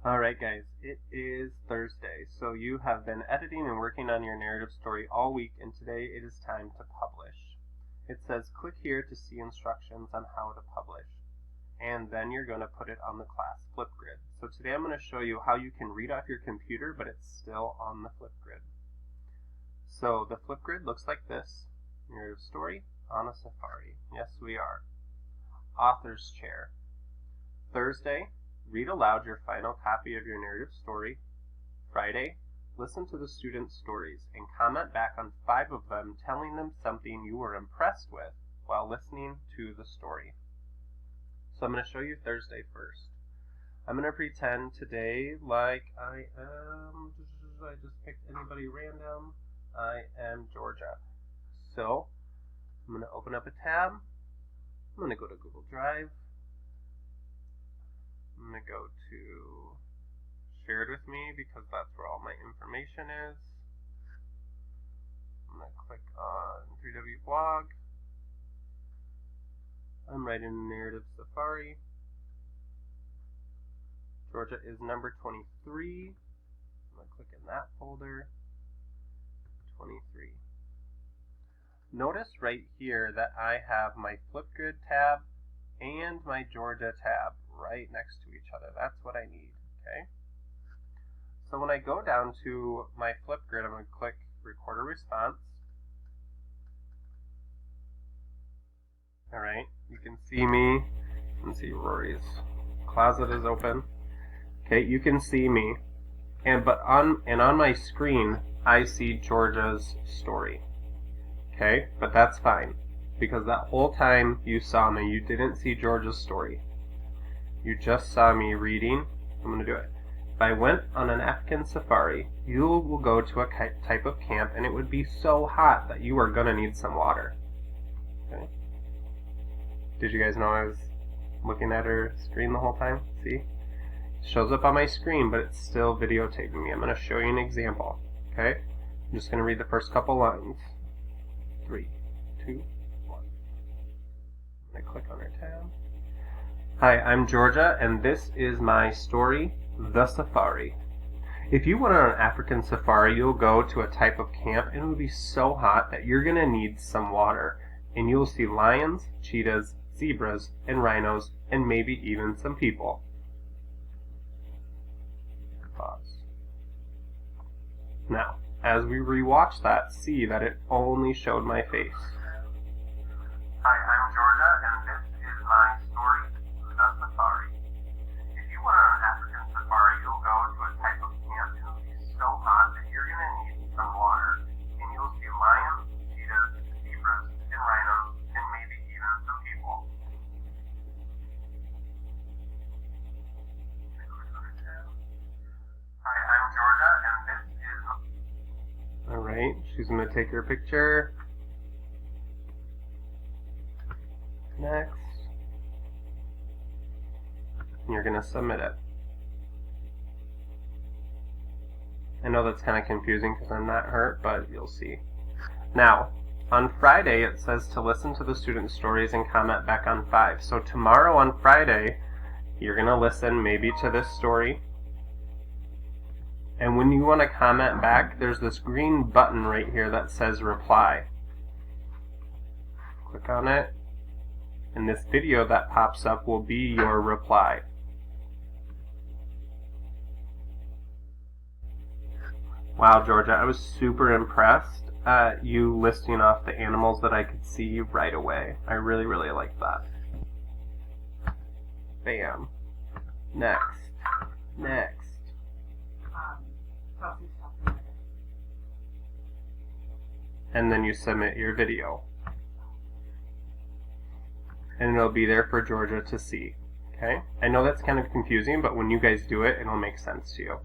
Alright guys, it is Thursday, so you have been editing and working on your narrative story all week, and today it is time to publish. It says click here to see instructions on how to publish, and then you're going to put it on the class Flipgrid. So today I'm going to show you how you can read off your computer, but it's still on the Flipgrid. So the Flipgrid looks like this. Narrative story on a safari. Yes, we are. Author's chair. Thursday, read aloud your final copy of your narrative story. Friday, listen to the students' stories and comment back on 5 of them, telling them something you were impressed with while listening to the story. So I'm going to show you Thursday first. I'm going to pretend today like I just picked anybody random. I am Georgia. So I'm going to open up a tab. I'm going to go to Google Drive. I'm going to go to Shared With Me because that's where all my information is. I'm going to click on 3W Blog. I'm writing a narrative safari. Georgia is number 23. I'm going to click in that folder. 23. Notice right here that I have my Flipgrid tab and my Georgia tab right next to each other. That's what I need, okay? So when I go down to my Flipgrid, I'm going to click Record a Response. Alright, you can see me. You can see Rory's closet is open. Okay, you can see me. And on my screen, I see Georgia's story. Okay, but that's fine, because that whole time you saw me, you didn't see Georgia's story. You just saw me reading. I'm going to do it. If I went on an African safari, you will go to a type of camp, and it would be so hot that you are going to need some water. Okay. Did you guys know I was looking at her screen the whole time? See? It shows up on my screen, but it's still videotaping me. I'm going to show you an example. Okay? I'm just going to read the first couple lines. 3, 2, 1. I'm going to click on our tab. Hi, I'm Georgia, and this is my story, The Safari. If you went on an African safari, you'll go to a type of camp, and it will be so hot that you're going to need some water. And you'll see lions, cheetahs, zebras, and rhinos, and maybe even some people. Pause. Now, as we rewatch that, see that it only showed my face. Hi, I'm Georgia, and this is my story, The Safari. If you went on an African safari, you'll go to a type of camp, and it'll be so hot that you're going to need some water. And you'll see lions, cheetahs, zebras, and rhinos, and maybe even some people. Hi, I'm Georgia, and this is... Alright, she's going to take her picture. Next. And you're going to submit it. I know that's kind of confusing because I'm not hurt, but you'll see. Now, on Friday it says to listen to the student stories and comment back on 5. So tomorrow on Friday, you're going to listen maybe to this story. And when you want to comment back, there's this green button right here that says reply. Click on it, and this video that pops up will be your reply. Wow, Georgia, I was super impressed at you listing off the animals that I could see right away. I really, really liked that. Bam. Next. Next. And then you submit your video. And it'll be there for Georgia to see. Okay? I know that's kind of confusing, but when you guys do it, it'll make sense to you.